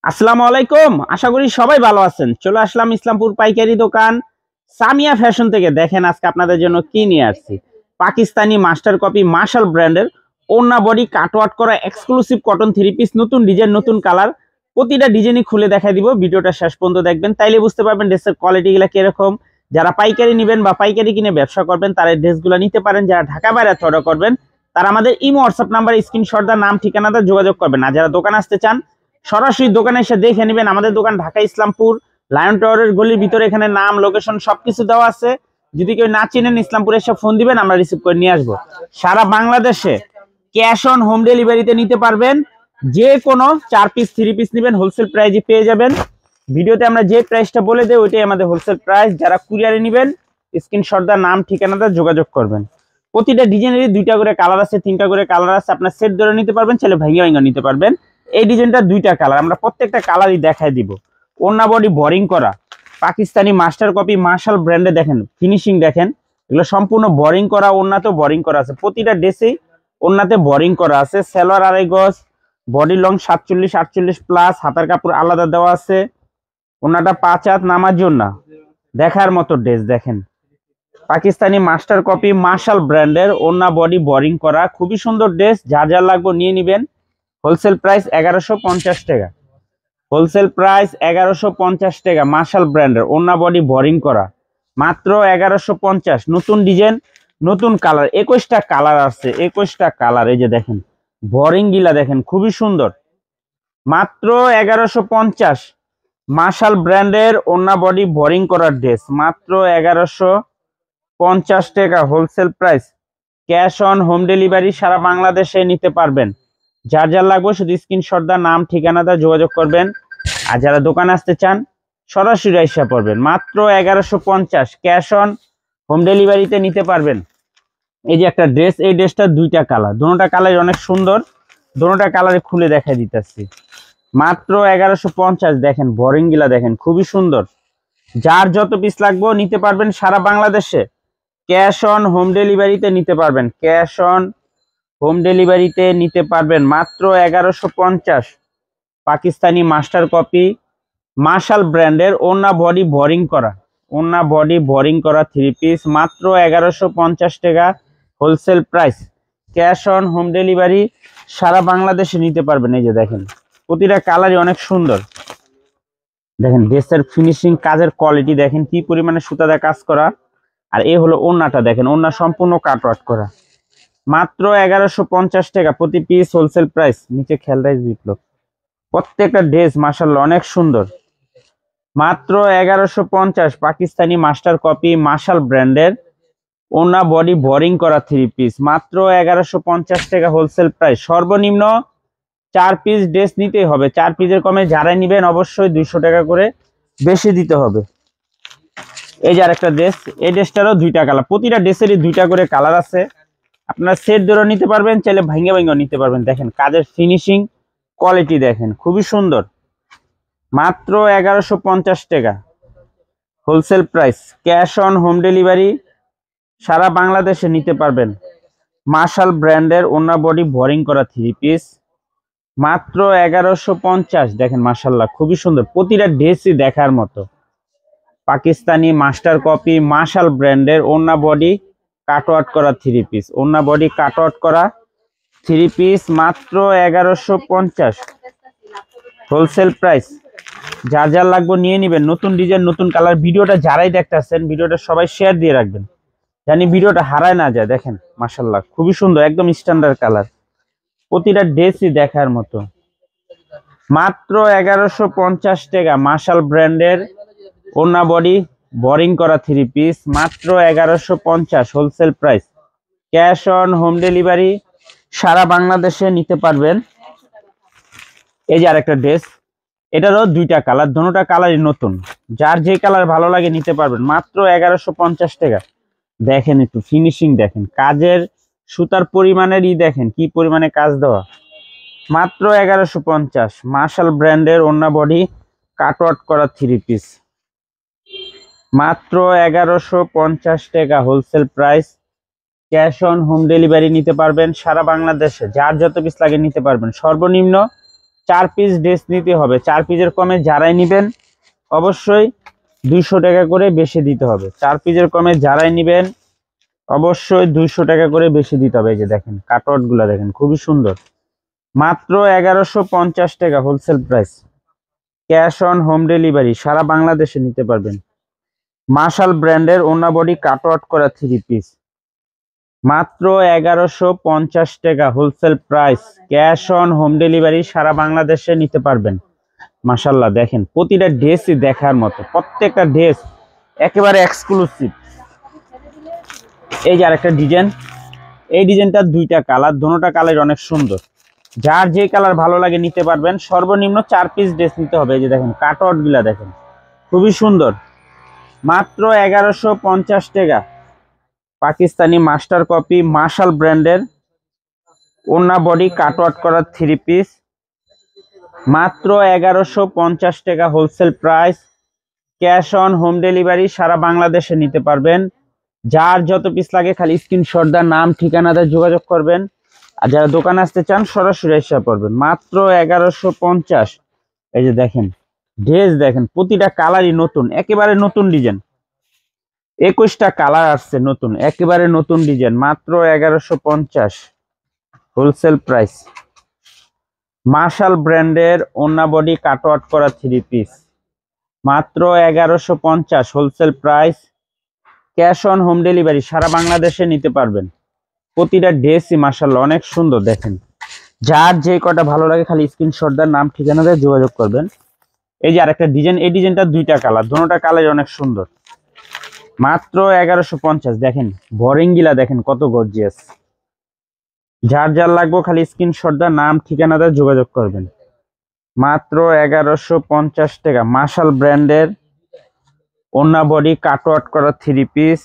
আসসালামু আলাইকুম। আশা করি সবাই ভালো আছেন। চলে আসলাম ইসলামপুর পাইকারি দোকান সামিয়া ফ্যাশন থেকে। দেখেন আজকে আপনাদের জন্য কি নিয়ে আসছি। পাকিস্তানি মাস্টার কপি মার্শাল ব্র্যান্ডের ওন্না বডি কাটওয়ার্ক করা এক্সক্লুসিভ কটন থ্রি পিস, নতুন ডিজাইন, নতুন কালার। প্রতিটা ডিজাইনই খুলে দেখাই দিব। ভিডিওটা শেষ পর্যন্ত দেখবেন, তাইলে বুঝতে পারবেন ড্রেসের কোয়ালিটিগুলো কিরকম। যারা পাইকারি নেবেন বা পাইকারি কিনে ব্যবসা করবেন তারা এই ড্রেসগুলো নিতে পারেন। যারা ঢাকা বাইরে অর্ডার করবেন তারা আমাদের ইমো হোয়াটসঅ্যাপ নাম্বারে স্ক্রিনশট দা নাম ঠিকানাটা যোগাযোগ করবেন। আর যারা দোকান আসতে চান সরাসরি দোকানে এসে দেখে নেবেন। আমাদের দোকান ঢাকা ইসলামপুর লায়ন টাওয়ারের গলির ভিতরে। এখানে নাম, লোকেশন সবকিছু দেওয়া আছে। যদি কেউ না চিনেন ইসলামপুরে এসে ফোন দিবেন, আমরা রিসিভ করে নিয়ে আসবো। সারা বাংলাদেশে ক্যাশ অন হোম ডেলিভারিতে নিতে পারবেন। যে কোনো 4 পিস 3 পিস নেবেন হোলসেল প্রাইসে পেয়ে যাবেন। ভিডিওতে আমরা যে প্রাইসটা বলে দেই ওইটাই আমাদের হোলসেল প্রাইস। যারা কুরিয়ারে নেবেন স্ক্রিনশট দা নাম ঠিকানাটা যোগাযোগ করবেন। প্রতিটা ডিজাইনেরই 2টা করে কালার আছে, 3টা করে কালার আছে। আপনার সেট ধরে নিতে পারবেন, ছেলে ভাইয়া নিতে পারবেন। এই ডিজাইনটা 2টা কালার, আমরা প্রত্যেকটা কালারই দেখাই দিব। ওন্না বডি বোরিং করা পাকিস্তানি মাস্টার কপি মার্শাল ব্র্যান্ডে। দেখেন ফিনিশিং দেখেন, এগুলো সম্পূর্ণ বোরিং করা। ওন্নাতেও বোরিং করা আছে, প্রতিটা ড্রেসেই ওন্নাতে বোরিং করা আছে। সালোয়ার 2.5 গজ, বডি লং 47-48 প্লাস, হাতার কাপড় আলাদা দেওয়া আছে। ওন্নাটা 5 হাত নামার জন্য দেখার মতো ড্রেস। দেখেন পাকিস্তানি মাস্টার কপি মার্শাল ব্র্যান্ডের ওন্না বডি বোরিং করা, খুবই সুন্দর ড্রেস। যার যার লাগবে নিয়ে নেবেন। হোলসেল প্রাইস 1150 টাকা। হোলসেল প্রাইস 1150 টাকা। মার্শাল ব্র্যান্ডের ওন্না বডি বোরিং করা মাত্র 1150। নতুন ডিজাইন, নতুন কালার, 21টা কালার আছে। 21টা কালার। এই যে দেখেন বোরিং গিলা দেখেন, খুবই সুন্দর। মাত্র 1150। মার্শাল ব্র্যান্ডের ওন্না বডি বোরিং করার ড্রেস মাত্র 1150 টাকা wholesale price. Cash on home delivery সারা বাংলাদেশে নিতে পারবেন। যার যার লাগবে শুধু স্ক্রিনশট দা নাম ঠিকানাটা যোগাযোগ করবেন। আর যারা দোকানে আসতে চান সরাসরি আইসা পড়বেন। মাত্র 1150 ক্যাশ অন হোম ডেলিভারিতে নিতে পারবেন। এই যে একটা ড্রেস, এই ড্রেসটা 2টা কালার, দুটোটা কালার অনেক সুন্দর। দুটোটা কালারে খুলে দেখাই দিতেছি। মাত্র 1150। দেখেন বোরিং গিলা দেখেন, খুবই সুন্দর। যার যত পিস লাগবে নিতে পারবেন সারা বাংলাদেশে। ক্যাশ অন হোম ডেলিভারিতে নিতে পারবেন। ক্যাশ অন হোম ডেলিভারিতে নিতে পারবেন মাত্র 1150। পাকিস্তানি মাস্টার কপি মার্শাল ব্র্যান্ডের ওন্না বডি বোরিং করা, ওন্না বডি বোরিং করা 3 পিস মাত্র 1150 টাকা wholesale price. Cash on home delivery সারা বাংলাদেশে নিতে পারবেন। এই যে দেখেন প্রতিটা কালারই অনেক সুন্দর। দেখেন ড্রেসের ফিনিশিং, কাজের কোয়ালিটি দেখেন কি পরিমাণে সুতাতে কাজ করা। আর এই হলো ওন্নাটা, দেখেন ওন্না সম্পূর্ণ কাটওয়ার্ক করা মাত্র 1150 টাকা প্রতি পিস হোলসেল প্রাইস। নিচে খেলরাইজ বিপ্লব, প্রত্যেকটা ড্রেস মাশাআল্লাহ অনেক সুন্দর। মাত্র 1150 পাকিস্তানি মাস্টার কপি মার্শাল ব্র্যান্ডের ওন্না বডি বোরিং করা 3 পিস মাত্র 1150 টাকা হোলসেল প্রাইস। সর্বনিম্ন 4 পিস ড্রেস নিতেই হবে। 4 পিসের কমে যারা নেবেন অবশ্যই 200 টাকা করে বেশি দিতে হবে। এই যে আরেকটা ড্রেস, এই ড্রেসটারও 2টা কালার, প্রতিটা ড্রেসেরই 2টা করে কালার আছে। আপনারা সেট ধরে নিতে পারবেন, চাইলে ভাঙ্গে ভাঙ্গে নিতে পারবেন। দেখেন কাজের ফিনিশিং কোয়ালিটি দেখেন, খুবই সুন্দর। মাত্র 1150 টাকা wholesale price. Cash on home delivery সারা বাংলাদেশে নিতে পারবেন। মার্শাল ব্র্যান্ডের ওন্না বডি বোরিং করা 3 পিস মাত্র 1150। দেখেন মাশাআল্লাহ খুবই সুন্দর, প্রতিটা ড্রেসই দেখার মতো। পাকিস্তানি মাস্টার কপি মার্শাল ব্র্যান্ডের ওন্না বডি কাটওয়ার্ক করা 3 পিস, ওন্না বডি কাটওয়ার্ক করা 3 পিস মাত্র 1150 হোলসেল প্রাইস। যার যার লাগবে নিয়ে নেবেন। নতুন ডিজাইন, নতুন কালার। ভিডিওটা যারাই দেখতেছেন ভিডিওটা সবাই শেয়ার দিয়ে রাখবেন, জানি ভিডিওটা হারায় না যায়। দেখেন মাশাআল্লাহ খুবই সুন্দর, একদম স্ট্যান্ডার্ড কালার, প্রতিটা ড্রেসই দেখার মতো। মাত্র 1150 টাকা মার্শাল ব্র্যান্ডের ওন্না বডি বোরিং করা 3 পিস মাত্র 1150 wholesale price. Cash on home delivery সারা বাংলাদেশে নিতে পারবেন। এই যে আরেকটা ড্রেস, এটারও 2টা কালার, দুটোটা কালারই নতুন। যার যে কালার ভালো লাগে নিতে পারবেন মাত্র 1150 টাকা। দেখেন একটু ফিনিশিং দেখেন, কাজের সুতার পরিমাণেরই দেখেন কি পরিমাণে কাজ দেওয়া। মাত্র 1150 মার্শাল ব্র্যান্ডের ওন্না বডি কাটওয়ার্ক করা 3 পিস মাত্র 1150 টাকা wholesale price. Cash on home delivery নিতে পারবেন সারা বাংলাদেশে। যার যত পিস লাগে নিতে পারবেন। সর্বনিম্ন 4 পিস ড্রেস নিতে হবে। 4 পিসের কমে যারাই নেবেন অবশ্যই 200 টাকা করে বেশি দিতে হবে। 4 পিসের কমে যারাই নেবেন অবশ্যই 200 টাকা করে বেশি দিতে হবে। এই যে দেখেন কাটওয়ার্ট গুলা দেখেন খুবই সুন্দর, মাত্র 1150 টাকা wholesale price. Cash on home delivery, সারা বাংলাদেশে নিতে পারবেন। মার্শাল ব্র্যান্ডের ওন্না বডি কাটওয়ার্ট করা 3 পিস, মাত্র 1150 টাকা wholesale price. Cash on home delivery, সারা বাংলাদেশে নিতে পারবেন। মাশাআল্লাহ দেখেন প্রতিটা ড্রেসই দেখার মতো, প্রত্যেকটা ড্রেস একেবারে এক্সক্লুসিভ। এই যে আরেকটা ডিজাইন, এই ডিজাইনটার 2টা কালার, দোনোটা কালার অনেক সুন্দর। যার যে কালার ভালো লাগে নিতে পারবেন। সর্বনিম্ন 4 পিস ড্রেস নিতে হবে। এই যে দেখেন কাটওয়ার্ট গুলা দেখেন খুবই সুন্দর, মাত্র 1150 টাকা। পাকিস্তানি মাস্টার কপি মার্শাল ব্র্যান্ডের ওন্না বডি কাটওয়ার্ট করা 3 পিস, মাত্র 1150 টাকা wholesale price. Cash on home delivery, সারা বাংলাদেশে নিতে পারবেন। যার যত পিস লাগে খালি স্ক্রিনশট দা নাম ঠিকানাতে যোগাযোগ করবেন। আর যারা দোকানে আসতে চান সরাসরি এসে পড়বেন, মাত্র 1150। এই যে দেখেন ড্রেস দেখেন প্রতিটা কালারই নতুন, একেবারে নতুন ডিজাইন। 21টা কালার আসছে নতুন, একেবারে নতুন ডিজাইন, মাত্র 1150 হোলসেল প্রাইস। মার্শাল ব্র্যান্ডের ওন্না বডি কাটওয়ার্ট করা 3 পিস, মাত্র 1150 wholesale price. Cash on home delivery, সারা বাংলাদেশে নিতে পারবেন। প্রতিটা ড্রেসই মাশাআল্লাহ অনেক সুন্দর দেখেন। যার যে কটা ভালো লাগে খালি স্ক্রিনশট দেন, নাম ঠিকানা দিয়ে যোগাযোগ করবেন। এই যে আরেকটা ডিজাইন, এই ডিজাইনটা 2টা কালার, দোনোটা কালার অনেক সুন্দর, মাত্র 1150। দেখেন ভরিংগুলা দেখেন কত গর্জিয়াস। যার যার লাগবে খালি স্ক্রিনশট দেন, নাম ঠিকানা দিয়ে যোগাযোগ করবেন। মাত্র 1150 টাকা। মার্শাল ব্র্যান্ডের ওন্না বডি কাটওয়ার্ট করা 3 পিস,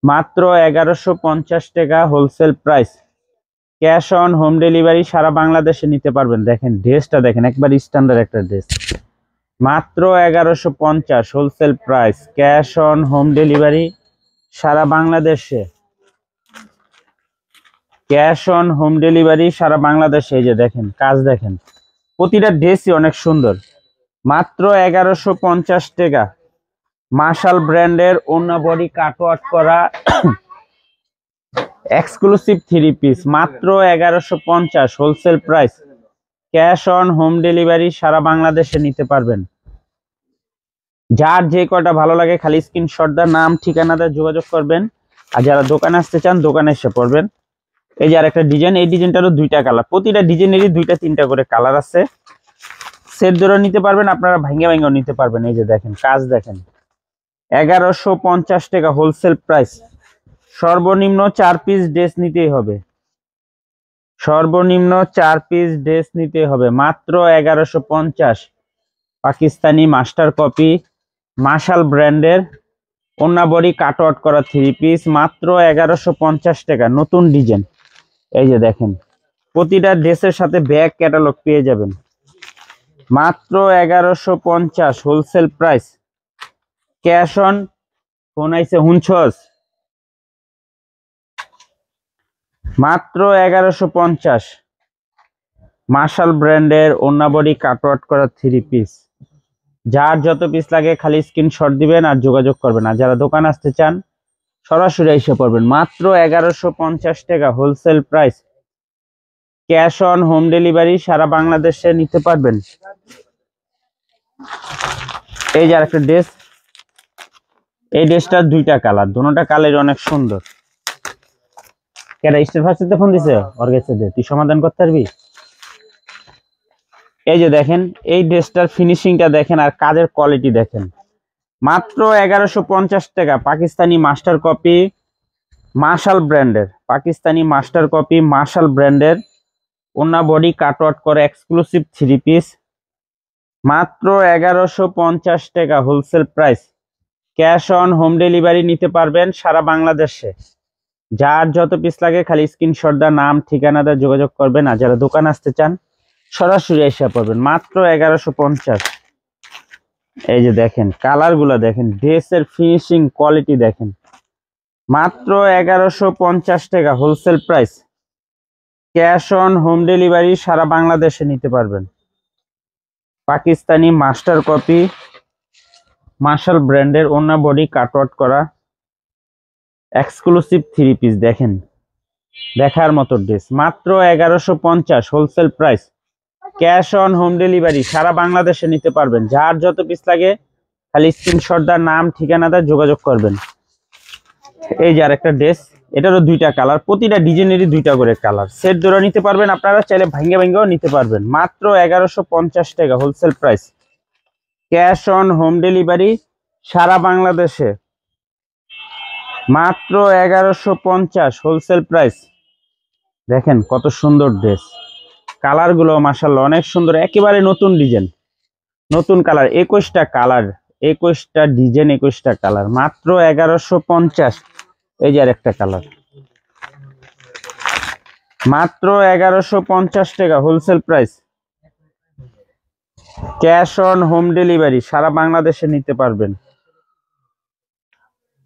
মাত্র 1150 টাকা wholesale price. Cash on home delivery, সারা বাংলাদেশে নিতে পারবেন। দেখেন ড্রেসটা দেখেন একবার স্ট্যান্ডার্ড একটা ড্রেস, মাত্র 1150 wholesale price. Cash on home delivery, সারা বাংলাদেশে। ক্যাশ অন হোম ডেলিভারি, সারা বাংলাদেশে। এই যে দেখেন কাজ দেখেন প্রতিটা ড্রেসই অনেক সুন্দর, মাত্র 1150 টাকা। মার্শাল ব্র্যান্ডের ওন্না বডি কাটওয়ার্ট করা এক্সক্লুসিভ 3 পিস, মাত্র 1150 wholesale price. Cash on home delivery, সারা বাংলাদেশে নিতে পারবেন। যার যে কটা ভালো লাগে খালি স্ক্রিনশট দা নাম ঠিকানাতে যোগাযোগ করবেন। আর যারা দোকানে আসতে চান দোকানে এসে পড়বেন। এই যে আরেকটা ডিজাইন, এই ডিজাইনটারও 2টা কালার, প্রতিটা ডিজাইনেরই 2টা 3টা করে কালার আছে। সেট ধরে নিতে পারবেন, আপনারা ভাঙ্গে ভাঙ্গেও নিতে পারবেন। এই যে দেখেন কাজ দেখেন, 1150 টাকা হোলসেল প্রাইস। সর্বনিম্ন 4 পিস ড্রেস নিতেই হবে, সর্বনিম্ন 4 পিস ড্রেস নিতে হবে, মাত্র 1150। পাকিস্তানি মাস্টার কপি মার্শাল ব্র্যান্ডের ওন্না বডি কাটওয়ার্ট করা 3 পিস, মাত্র 1150 টাকা, নতুন ডিজাইন। এই যে দেখেন প্রতিটা ড্রেসের সাথে ব্যাগ ক্যাটালগ পেয়ে যাবেন, মাত্র 1150 wholesale price. Cash on, phone আইছে হুনছস, মাত্র 1150। মার্শাল ব্র্যান্ডের ওন্না বডি কাটওয়ার্ট করা 3 পিস। যার যত পিস লাগে খালি স্ক্রিনশট দিবেন আর যোগাযোগ করবেন। আর যারা দোকান আসতে চান সরাসরি এসে পড়বেন, মাত্র 1150 টাকা wholesale price. Cash on home delivery, সারা বাংলাদেশে নিতে পারবেন। এই যে আরেকটা ড্রেস, এই ড্রেসটার 2টা কালার, দোনোটা কালার অনেক সুন্দর। কেন স্টার ফার্স্টে ফোন দিছে ওর কাছে দে, তুই সমাধান করতে পারবি। এই যে দেখেন এই ড্রেসটার ফিনিশিংটা দেখেন আর কাজের কোয়ালিটি দেখেন, মাত্র 1150 টাকা। পাকিস্তানি মাস্টার কপি মার্শাল ব্র্যান্ডের, পাকিস্তানি মাস্টার কপি মার্শাল ব্র্যান্ডের ওন্না বডি কাটওয়ার্ট করে এক্সক্লুসিভ 3 পিস, মাত্র 1150 টাকা wholesale price. Cash on home delivery নিতে পারবেন সারা বাংলাদেশে। যার যত পিস লাগে খালি স্ক্রিনশট দা নাম ঠিকানা দা যোগাযোগ করবেন। আর যারা দোকান আসতে চান সরাসরি এসে পড়বেন, মাত্র 1150। এই যে দেখেন কালার গুলা দেখেন, ড্রেসের ফিনিশিং কোয়ালিটি দেখেন, মাত্র 1150 টাকা wholesale price. Cash on home delivery সারা বাংলাদেশে নিতে পারবেন। পাকিস্তানি মাস্টার কপি মার্শাল ব্র্যান্ডের ওড়না বডি কাটওয়ার্ক করা এক্সক্লুসিভ 3 পিস। দেখেন দেখার মতো ড্রেস, মাত্র 1150 wholesale price. Cash on home delivery সারা বাংলাদেশে নিতে পারবেন। যার যত পিস লাগে খালি স্ক্রিনশট দা নাম ঠিকানা দা যোগাযোগ করবেন। এই যে আরেকটা ড্রেস, এটারও 2টা কালার, প্রতিটা ডিজাইনেরই 2টা করে কালার। সেট ধরে নিতে পারবেন, আপনারা চাইলে ভাঙ্গে ভাঙ্গেও নিতে পারবেন। মাত্র 1150 টাকা wholesale price. Cash on home delivery সারা বাংলাদেশে মাত্র 1150 হোলসেল প্রাইস। দেখেন কত সুন্দর ড্রেস, কালারগুলো মাশাআল্লাহ অনেক সুন্দর, একেবারে নতুন ডিজাইন, নতুন কালার, 21টা কালার, 21টা ডিজাইন, 21টা কালার, মাত্র 1150। এই যে আরেকটা কালার, মাত্র 1150 টাকা wholesale price. Cash on home delivery সারা বাংলাদেশে নিতে পারবেন।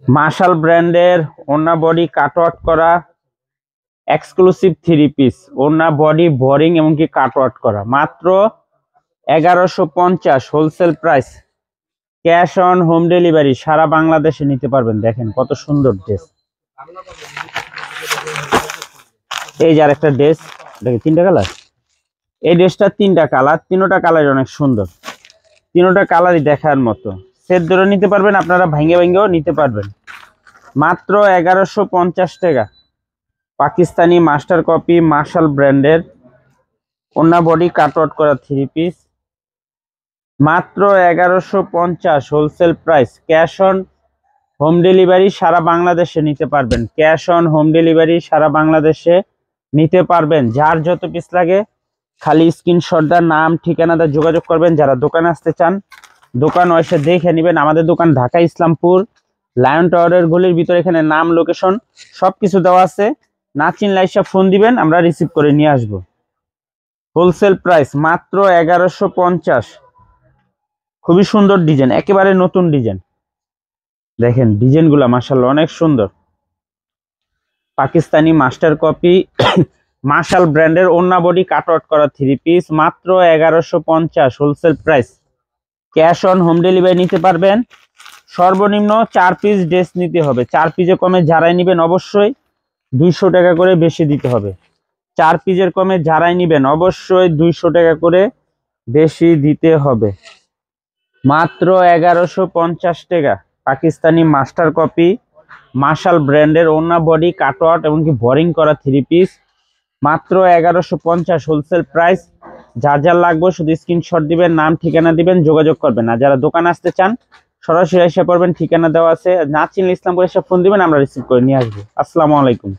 মার্শাল ব্র্যান্ডের ওড়না বডি কাটওয়ার্ক করা এক্সক্লুসিভ 3 পিস, ওড়না বডি বোরিং এমনকি কাটওয়ার্ক করা, মাত্র 1150 wholesale price. Cash on home delivery সারা বাংলাদেশে নিতে পারবেন। দেখেন কত সুন্দর ড্রেস। এই যে আরেকটা ড্রেস, দেখেন 3টা কালার, এই ড্রেসটা 3টা কালার, 3টা কালার অনেক সুন্দর, 3টা কালারই দেখার মতো। সেট ধরে নিতে পারবেন, আপনারা ভাঙ্গে ভাঙ্গেও নিতে পারবেন। মাত্র 1150 টাকা। পাকিস্তানি মাস্টার কপি মার্শাল ব্র্যান্ডের ওড়না বডি কাটওয়ার্ক করা 3 পিস, মাত্র 1150 wholesale price. Cash on home delivery সারা বাংলাদেশে নিতে পারবেন। ক্যাশ অন হোম ডেলিভারি সারা বাংলাদেশে নিতে পারবেন। যার যত পিস লাগে খালি স্ক্রিনশট দা নাম ঠিকানা দা যোগাযোগ করবেন। যারা দোকানে আসতে চান দোকান এসে দেখে নেবেন। আমাদের দোকান ঢাকা ইসলামপুর লায়ন টাওয়ারের গলির ভিতরে, এখানে নাম লোকেশন সবকিছু দেওয়া আছে। না চিনলে এসে ফোন দিবেন, আমরা রিসিভ করে নিয়ে আসবো। হোলসেল প্রাইস মাত্র 1150। খুবই সুন্দর ডিজাইন, একেবারে নতুন ডিজাইন। দেখেন ডিজাইনগুলো মাশাআল্লাহ অনেক সুন্দর। পাকিস্তানি মাস্টার কপি মার্শাল ব্র্যান্ডের ওড়না বডি কাটওয়ার্ক করা 3 পিস, মাত্র 1150 wholesale price. Cash on home delivery নিতে পারবেন। সর্বনিম্ন 4 পিস ড্রেস নিতে হবে। 4 পিসের কমে যারাই নেবেন অবশ্যই 200 টাকা করে বেশি দিতে হবে। 4 পিসের কমে যারাই নেবেন অবশ্যই 200 টাকা করে বেশি দিতে হবে। মাত্র 1150 টাকা। পাকিস্তানি মাস্টার কপি মার্শাল ব্র্যান্ডের ওড়না বডি কাটওয়ার্ক এমনকি বোরিং করা 3 পিস, মাত্র 1150 হোলসেল প্রাইস। যার যার লাগবে শুধু স্ক্রিনশট দিবেন, নাম ঠিকানা দিবেন, যোগাযোগ করবেন। আর যারা দোকানে আসতে চান সরাসরি এসে পড়বেন, ঠিকানা দেওয়া আছে। না চিনলে ইসলামপুর এসে ফোন দিবেন, আমরা রিসিভ করে নিয়ে আসবো। আসসালামু আলাইকুম।